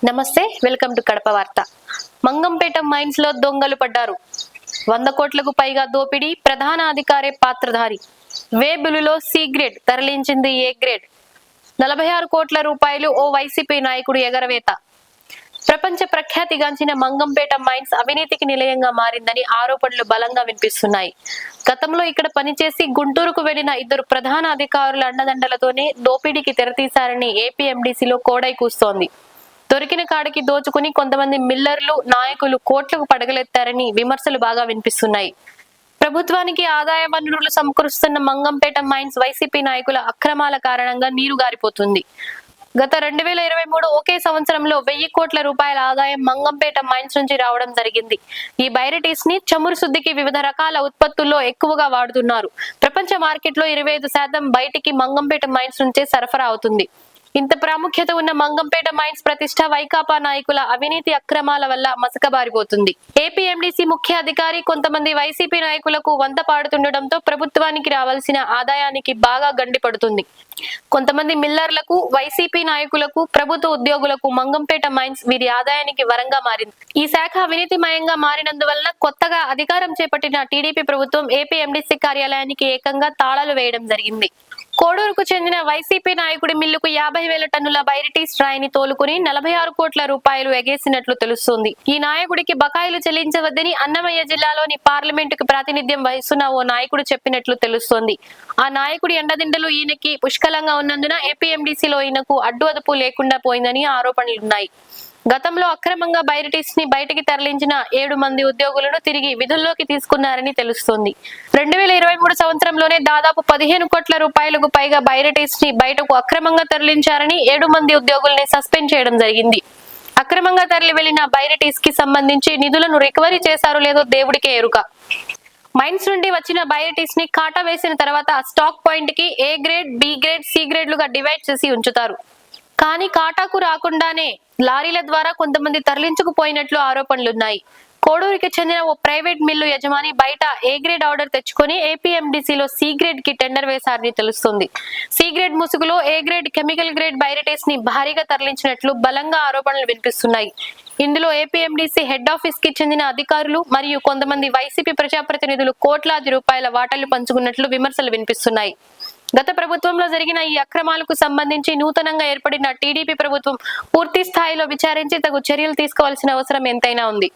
నమస్తే, welcome to Kadapa వార్త. Mangampeta mines లో దొంగలు పడ్డారు. 100 కోట్లకు పైగా దోపిడీ, ప్రధాన అధికారే పాత్రధారి. వే బిల్లులో సి గ్రేడ్ తరలించింది ఏ గ్రేడ్. 46 కోట్ల రూపాయలు ఓ వైసీపీ నాయకుడు ఎగరవేత. ప్రపంచ ప్రఖ్యాతిగాంచిన మంగంపేట మైన్స్ అవినీతికి నిలయంగా మారిందని ఆరోపణలు బలంగా వినిపిస్తున్నాయి. గతంలో ఇక్కడ పనిచేసి గుంటూరుకు వెళ్లిన 2 ప్రధాన అధికారుల అండదండలతోనే దోపిడీకి తెరతీశారని ఏపీ ఎండీసీలో కోడై కూస్తోంది. దొరికిన కాడికి దోచుకుని కొంతమంది మిల్లర్లు, నాయకులు కోట్లకు పడగలెత్తారని విమర్శలు బాగా వినిపిస్తున్నాయి. ప్రభుత్వానికి ఆదాయ వనరులు సమకూరుస్తున్న మంగంపేట మైన్స్ వైసీపీ నాయకుల అక్రమాల కారణంగా నీరుగారిపోతుంది. గత 2023 ఒకే సంవత్సరంలో 1000 కోట్ల రూపాయల ఆదాయం మంగంపేట మైన్స్ నుంచి రావడం జరిగింది. ఈ బైరటీస్ ని చమురు శుద్ధికి వివిధ రకాల ఉత్పత్తుల్లో ఎక్కువగా వాడుతున్నారు. ప్రపంచ మార్కెట్లో 25% బయటికి మంగంపేట మైన్స్ నుంచే సరఫరా అవుతుంది. ఇంత ప్రాముఖ్యత ఉన్న మంగంపేట మైన్స్ ప్రతిష్ట వైకాపా నాయకుల అవినీతి అక్రమాల వల్ల మసకబారిపోతుంది. ఏపీ ఎండీసీ ముఖ్య అధికారి కొంతమంది వైసీపీ నాయకులకు వంత పాడుతుండటంతో ప్రభుత్వానికి రావాల్సిన ఆదాయానికి బాగా గండి పడుతుంది. కొంతమంది మిల్లర్లకు, వైసీపీ నాయకులకు, ప్రభుత్వ ఉద్యోగులకు మంగంపేట మైన్స్ వీరి ఆదాయానికి వరంగా మారింది. ఈ శాఖ అవినీతిమయంగా మారినందువలన కొత్తగా అధికారం చేపట్టిన టీడీపీ ప్రభుత్వం ఏపీ ఎండీసీ కార్యాలయానికి ఏకంగా తాళాలు వేయడం జరిగింది. కోడూరుకు చెందిన వైసీపీ నాయకుడి మిల్లుకు 50,000 టన్నుల బైరిటీస్ రాయిని తోలుకుని 46 కోట్ల రూపాయలు ఎగేసినట్లు తెలుస్తోంది. ఈ నాయకుడికి బకాయిలు చెల్లించవద్దని అన్నమయ్య జిల్లాలోని పార్లమెంటుకు ప్రాతినిధ్యం వహిస్తున్న ఓ నాయకుడు చెప్పినట్లు తెలుస్తోంది. ఆ నాయకుడి అండదిండలు ఈయనకి పుష్కలంగా ఉన్నందున ఏపీఎండీసీలో ఈయనకు అడ్డు అదుపు లేకుండా పోయిందని ఆరోపణలున్నాయి. గతంలో అక్రమంగా బైరిటీస్ ని బయటికి తరలించిన 7 మంది ఉద్యోగులను తిరిగి విధుల్లోకి తీసుకున్నారని తెలుస్తోంది. 2023 సంవత్సరంలోనే దాదాపు 15 కోట్ల రూపాయలకు పైగా బైరిటీస్ ని బయటకు అక్రమంగా తరలించారని 7 మంది ఉద్యోగుల్ని సస్పెండ్ చేయడం జరిగింది. అక్రమంగా తరలి వెళ్లిన బైరిటీస్ కి సంబంధించి నిధులను రికవరీ చేశారో లేదో దేవుడికే ఎరుక. మైన్స్ నుండి వచ్చిన బైరిటీస్ ని కాటా వేసిన తర్వాత స్టాక్ పాయింట్ కి A grade, B grade, C గ్రేడ్లుగా డివైడ్ చేసి ఉంచుతారు. కానీ కాటాకు రాకుండానే లారీల ద్వారా కొంతమంది తరలించుకుపోయినట్లు ఆరోపణలున్నాయి. కోడూరుకి చెందిన ఓ ప్రైవేట్ మిల్లు యజమాని బయట ఏ గ్రేడ్ ఆర్డర్ తెచ్చుకొని ఏపీఎండీసీలో సి గ్రేడ్ కి టెండర్ వేశారని తెలుస్తుంది. సి గ్రేడ్ ముసుగులో ఏ గ్రేడ్, కెమికల్ గ్రేడ్ బైరిటీస్ ని భారీగా తరలించినట్లు బలంగా ఆరోపణలు వినిపిస్తున్నాయి. ఇందులో ఏపీఎండీసీ హెడ్ ఆఫీస్ కి చెందిన అధికారులు మరియు కొంతమంది వైసీపీ ప్రజాప్రతినిధులు కోట్లాది రూపాయల వాటాలు పంచుకున్నట్లు విమర్శలు వినిపిస్తున్నాయి. గత ప్రభుత్వంలో జరిగిన ఈ అక్రమాలకు సంబంధించి నూతనంగా ఏర్పడిన టీడీపీ ప్రభుత్వం పూర్తి స్థాయిలో విచారించి తగు చర్యలు తీసుకోవాల్సిన అవసరం ఎంతైనా ఉంది.